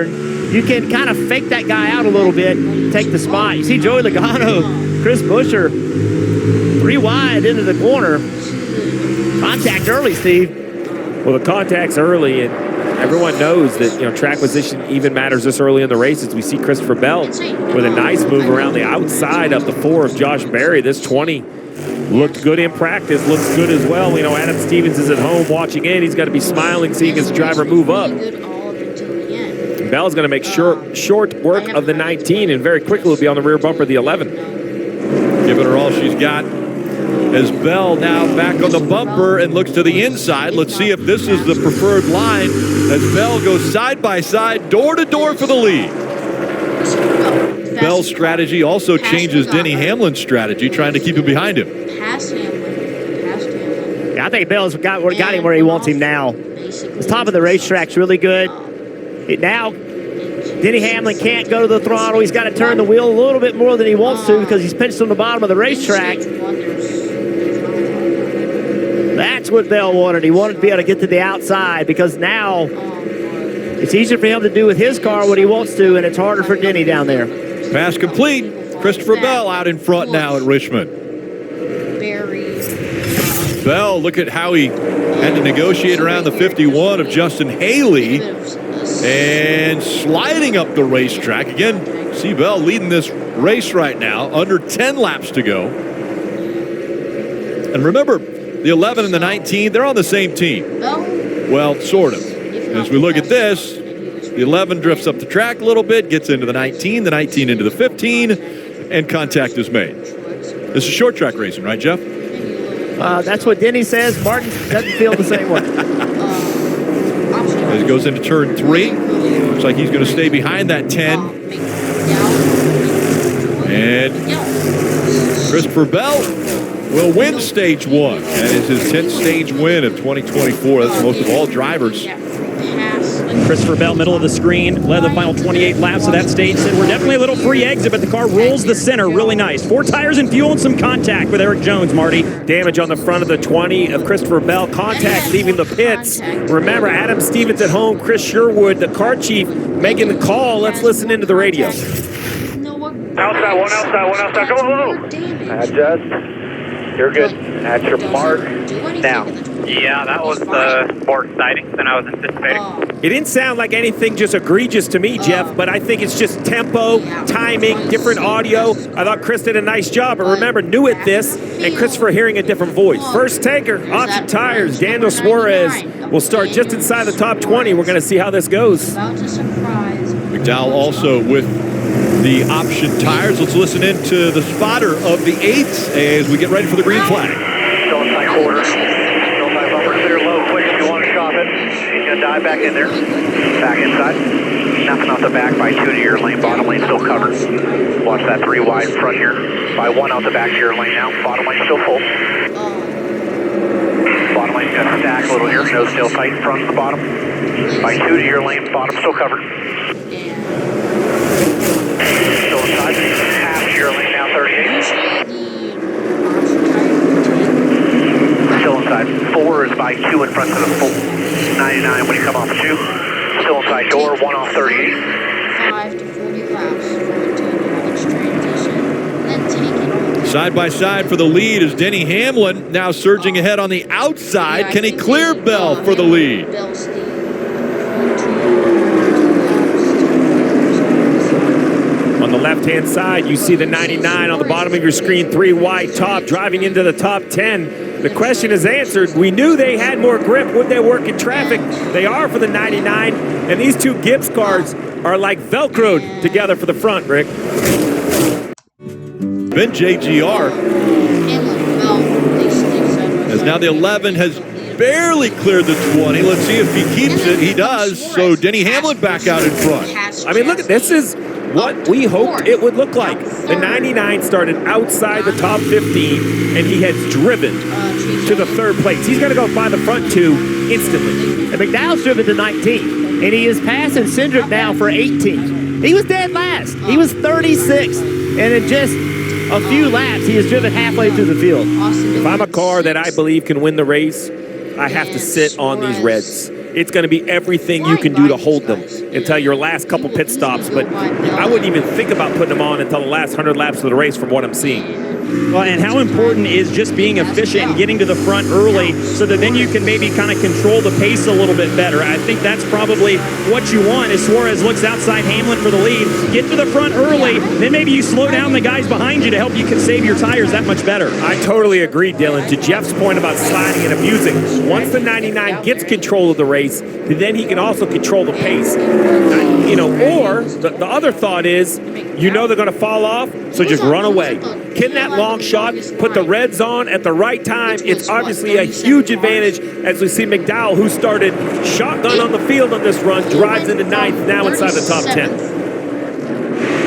You can kind of fake that guy out a little bit, take the spot. You see Joey Logano, Chris Buescher, 3 wide into the corner. Contact early, Steve. Well, the contact's early, and everyone knows that track position even matters this early in the races. We see Christopher Bell with a nice move around the outside of the 4 of Josh Berry. This 20 looked good in practice, looks good as well. Adam Stevens is at home watching in. He's got to be smiling, seeing his driver move up. Bell's going to make short work of the 19, and very quickly will be on the rear bumper of the 11. Giving her all she's got. As Bell now back on the bumper and looks to the inside. Let's see if this is the preferred line as Bell goes side by side, door to door for the lead. Bell's strategy also changes Denny Hamlin's strategy, trying to keep him behind him. Yeah, I think Bell's got him where he wants him now. The top of the racetrack's really good. Now, Denny Hamlin can't go to the throttle. He's got to turn the wheel a little bit more than he wants to because he's pinched on the bottom of the racetrack. That's what Bell wanted. He wanted to be able to get to the outside because now it's easier for him to do with his car what he wants to, and it's harder for Denny down there. Pass complete. Christopher Bell out in front now at Richmond. Bell, look at how he had to negotiate around the 51 of Justin Haley and sliding up the racetrack. Again, see Bell leading this race right now, under 10 laps to go. And remember, the 11 and the 19, they're on the same team. Well, sort of. As we look at this, the 11 drifts up the track a little bit, gets into the 19 into the 15, and contact is made. This is short track racing, right, Jeff? That's what Denny says. Martin doesn't feel the same way. As he goes into turn 3, looks like he's going to stay behind that 10. And Christopher Bell will win stage 1. That is his 10th stage win of 2024. That's most of all drivers. Christopher Bell, middle of the screen, led the final 28 laps of that stage. Said we're definitely a little free exit, but the car rolls the center really nice. 4 tires and fuel and some contact with Eric Jones, Marty. Damage on the front of the 20 of Christopher Bell. Contact leaving the pits. Remember, Adam Stevens at home, Chris Sherwood, the car chief, making the call. Let's listen into the radio. Outside, one outside. Go. Adjust. You're good. At your mark now. Yeah, that was more exciting than I was anticipating. It didn't sound like anything just egregious to me, Jeff, but I think it's just tempo, timing, different audio. I thought Chris did a nice job, but remember, new at this, and Christopher hearing a different voice. First taker, option tires, Daniel Suarez will start just inside the top 20. We're going to see how this goes. McDowell also with the option tires. Let's listen in to the spotter of the 8s as we get ready for the green flag. Still inside quarter. Still inside bumper. Clear low quick if you want to shop it. He's going to dive back in there. Back inside. Nothing off the back by 2 to your lane. Bottom lane still covered. Watch that 3 wide front here. By 1 out the back to your lane now. Bottom lane still full. Bottom lane's going to stack a little here. No still tight in front of the bottom. By 2 to your lane. Bottom still covered. Still inside, half your lane now, 38. Still inside, 4 is by 2 in front of the full 99 when you come off 2. Still inside door, 1 off 38. 5 to 40 laps for transition, then take it. Side by side for the lead is Denny Hamlin, now surging ahead on the outside. Can he clear Bell for the lead? On the left-hand side, you see the 99 on the bottom of your screen, 3 wide top, driving into the top 10. The question is answered. We knew they had more grip. Would they work in traffic? They are for the 99, and these 2 Gibbs cars are like Velcroed together for the front, Rick. Ben JGR, as now the 11 has barely cleared the 20. Let's see if he keeps it. He does. So Denny Hamlin back out in front. I mean, look at this. Is what we hoped it would look like. The 99 started outside the top 15, and he has driven to the 3rd place. He's going to go by the front 2 instantly. And McDowell's driven to 19, and he is passing Cindric now for 18. He was dead last. He was 36, and in just a few laps, he has driven halfway through the field. If I'm a car that I believe can win the race, I have to sit on these reds. it's going to be everything you can do to hold them until your last couple pit stops. But I wouldn't even think about putting them on until the last 100 laps of the race from what I'm seeing. Well, and how important is just being efficient and getting to the front early so that then you can maybe kind of control the pace a little bit better. I think that's probably what you want as Suarez looks outside Hamlin for the lead. Get to the front early, then maybe you slow down the guys behind you to help you can save your tires that much better. I totally agree, Dylan. To Jeff's point about sliding and abusing, once the 99 gets control of the race, then he can also control the pace. You know, or the other thought is, you know they're going to fall off, so just run away. Get that long shot, put the reds on at the right time. It's obviously a huge advantage as we see McDowell, who started shotgun on the field on this run, drives into ninth, now inside the top 10.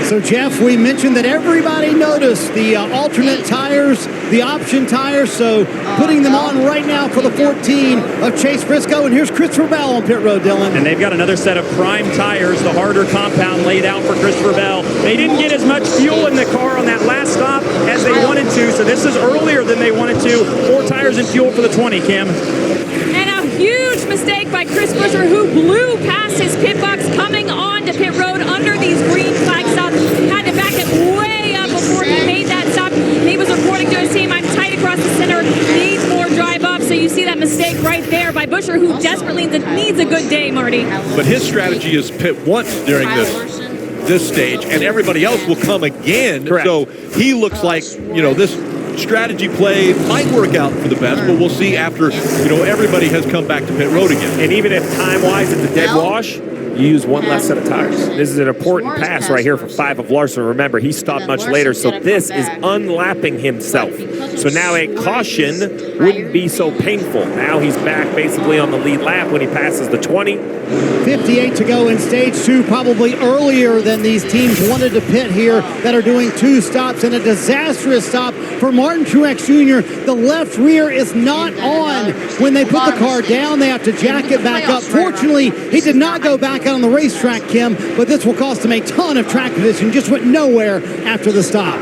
So, Jeff, we mentioned that everybody noticed the alternate tires, the option tires, so putting them on right now for the 14 of Chase Briscoe. And here's Christopher Bell on pit road, Dylan. And they've got another set of prime tires, the harder compound laid out for Christopher Bell. They didn't get as much fuel in the car on that last stop as they wanted to, so this is earlier than they wanted to. 4 tires and fuel for the 20, Kim. And a huge mistake by Chris Buescher, who blew past his pit box coming on to pit road under these green flag stops. Had to back it way up before he made that stop. And he was reporting to his team, I'm tight across the center, needs more drive up. So you see that mistake right there by Buescher, who desperately needs a good day, Marty. But his strategy is pit once during this stage, and everybody else will come again. Correct. So he looks like, you know, this strategy play might work out for the best, but we'll see after, you know, everybody has come back to pit road again. And even if time-wise it's a dead wash, you use one less set of tires. This is an important pass right here for 5 of Larson. Remember, he stopped much later, so this is unlapping himself. So now a caution wouldn't be so painful. Now he's back basically on the lead lap when he passes the 20. 58 to go in stage 2, probably earlier than these teams wanted to pit here that are doing 2 stops, and a disastrous stop for Martin Truex Jr. The left rear is not on when they put the car down. They have to jack it back up. Fortunately, he did not go back out on the racetrack, Kim, but this will cost him a ton of track position. Just went nowhere after the stop.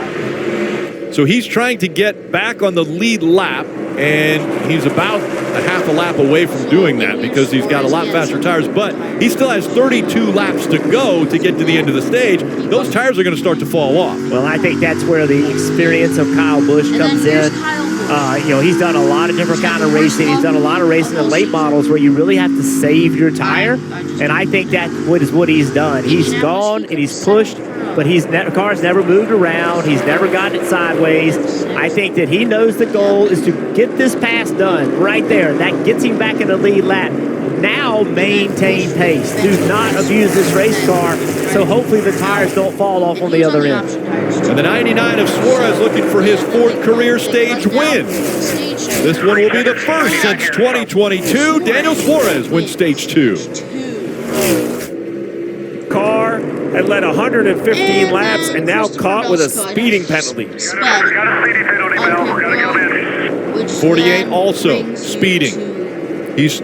So he's trying to get back on the lead lap, and he's about a half a lap away from doing that because he's got a lot faster tires, but he still has 32 laps to go to get to the end of the stage. Those tires are going to start to fall off. Well, I think that's where the experience of Kyle Busch comes in. You know, he's done a lot of different kind of racing. He's done a lot of racing in late models where you really have to save your tire, and I think that is what he's done. He's gone and he's pushed, but the car's never moved around. He's never gotten it sideways. I think that he knows the goal is to get this pass done right there. That gets him back in the lead lap. Now maintain pace. Do not abuse this race car, so hopefully the tires don't fall off on the other end. And the 99 of Suarez looking for his 4th career stage win. This one will be the first since 2022. Daniel Suarez wins stage 2. Car had led 115 laps and now caught with a speeding penalty. 48 also speeding. He's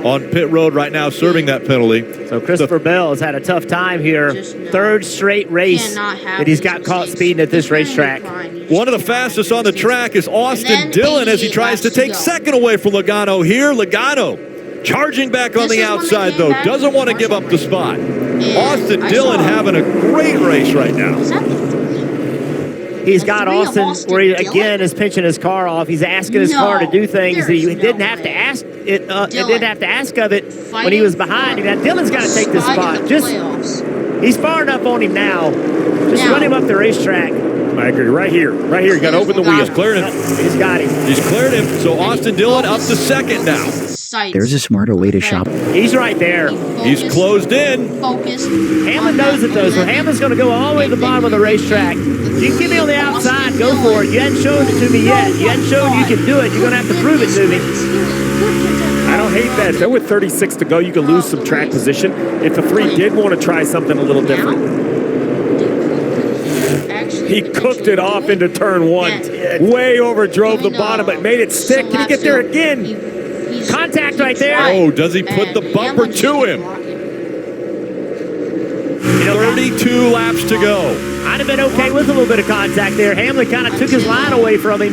on pit road right now serving that penalty. So Christopher Bell has had a tough time here. 3rd straight race that he's got caught speeding at this racetrack. One of the fastest on the track is Austin Dillon as he tries to take 2nd away from Logano here. Logano charging back on the outside, though. Doesn't want to give up the spot. Austin Dillon having a great race right now. He's got Austin where he again is pinching his car off. He's asking his car to do things that he didn't have to ask it. Didn't have to ask of it when he was behind him. Now Dillon's got to take this spot. He's far enough on him now. Just run him up the racetrack. I agree. Right here. You got to open the wheels. Cleared him. He's got him. He's cleared him. So Austin Dillon up to 2nd now. There's a smarter way to shop. He's right there. He's closed in. Hamlin knows it though, so Hamlin's going to go all the way to the bottom of the racetrack. You can get me on the outside, go for it. You hadn't shown it to me yet. You hadn't shown you can do it. You're going to have to prove it to me. I don't hate that. There with 36 to go, you could lose some track position. If the 3 did want to try something a little different. He cooked it off into turn 1. Way overdrove the bottom, but made it stick. Can he get there again? Contact right there. Oh, does he put the bumper to him? 32 laps to go. I'd have been okay with a little bit of contact there. Hamlin kind of took his line away from him.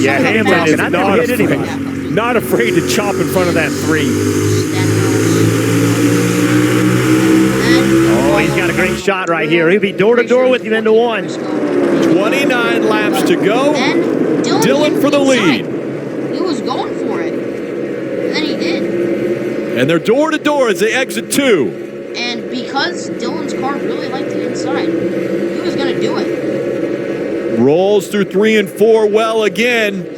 Yeah, Hamlin is not afraid. Not afraid to chop in front of that 3. Oh, he's got a great shot right here. He'll be door-to-door with him into 1. 29 laps to go. Dylan for the lead. He was going for it. And then he did. And they're door-to-door as they exit 2. And because Dylan's car really liked the inside, he was going to do it. Rolls through 3 and 4 well again.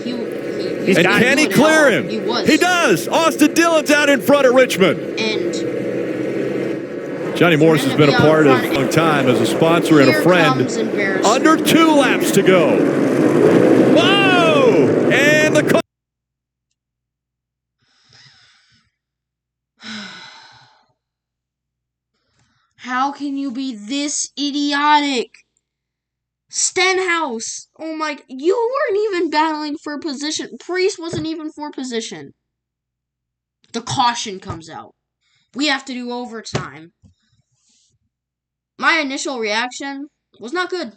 And can he clear him? He does. Austin Dillon's out in front of Richmond. And Johnny Morris has been a part of a long time as a sponsor and a friend. Under 2 laps to go. Whoa! And the car. How can you be this idiotic? Stenhouse! Oh my, you weren't even battling for position. Priest wasn't even for position. The caution comes out. We have to do overtime. My initial reaction was not good.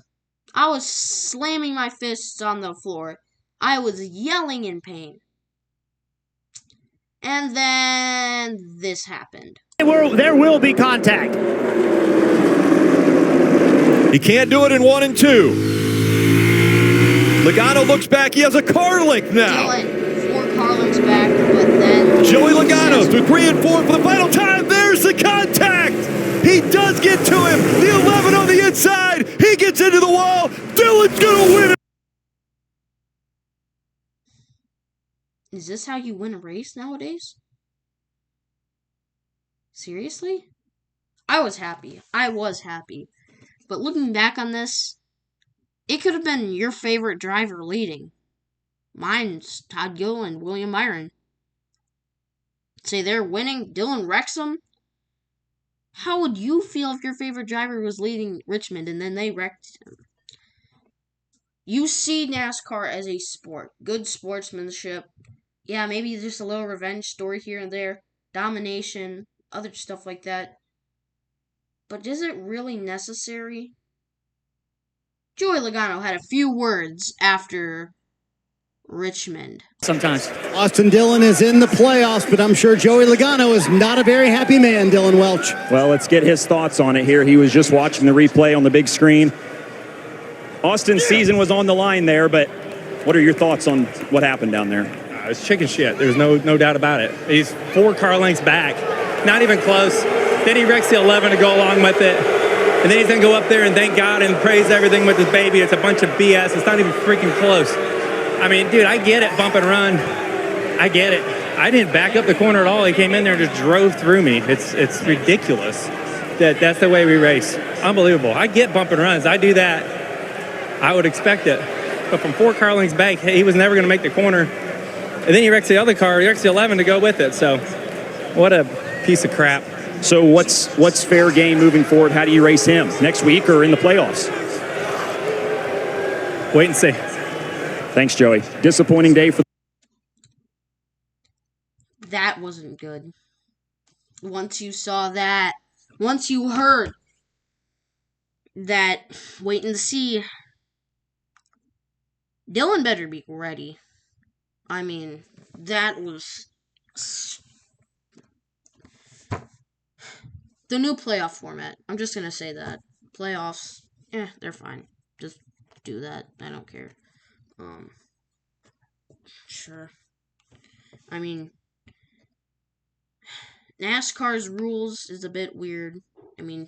I was slamming my fists on the floor. I was yelling in pain. And then this happened. There will be contact. He can't do it in 1 and 2. Logano looks back. He has a car link now. Dylan, 4 car links back, but then Joey Logano through 3 and 4 for the final time. There's the contact. He does get to him. The 11 on the inside. He gets into the wall. Dylan's going to win it. Is this how you win a race nowadays? Seriously? I was happy. But looking back on this, it could have been your favorite driver leading. Mine's Todd Gill and William Byron. Say they're winning, Dylan Wrexham. How would you feel if your favorite driver was leading Richmond and then they wrecked him? You see NASCAR as a sport. Good sportsmanship. Yeah, maybe just a little revenge story here and there. Domination, other stuff like that. But is it really necessary? Joey Logano had a few words after Richmond. Sometimes. Austin Dillon is in the playoffs, but I'm sure Joey Logano is not a very happy man, Dylan Welch. Well, let's get his thoughts on it here. He was just watching the replay on the big screen. Austin's season was on the line there, but what are your thoughts on what happened down there? It's chicken shit. There's no doubt about it. He's 4 car lengths back. Not even close. Then he wrecks the 11 to go along with it. And then he's going to go up there and thank God and praise everything with his baby. It's a bunch of BS. It's not even freaking close. I mean, dude, I get it, bump and run. I get it. I didn't back up the corner at all. He came in there and just drove through me. It's ridiculous that's the way we race. Unbelievable. I get bump and runs. I do that. I would expect it. But from 4 car lengths back, he was never going to make the corner. And then he wrecks the other car. He wrecks the 11 to go with it. So what a piece of crap. So what's fair game moving forward? How do you race him? Next week or in the playoffs? Wait and see. Thanks, Joey. Disappointing day for... That wasn't good. Once you saw that, once you heard that, waiting to see, Dylan better be ready. I mean, that was... The new playoff format. I'm just going to say that. Playoffs, they're fine. Just do that. I don't care. Sure. I mean, NASCAR's rules is a bit weird. I mean,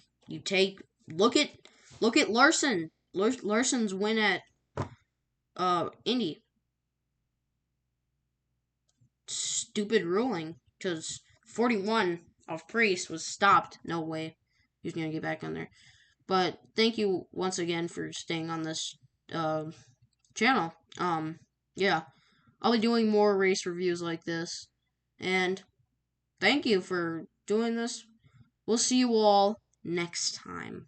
look at Larson. Larson's win at Indy. Stupid ruling, because 41 of Priest was stopped. No way he's gonna get back on there. But thank you once again for staying on this channel. Yeah, I'll be doing more race reviews like this, and thank you for doing this. We'll see you all next time.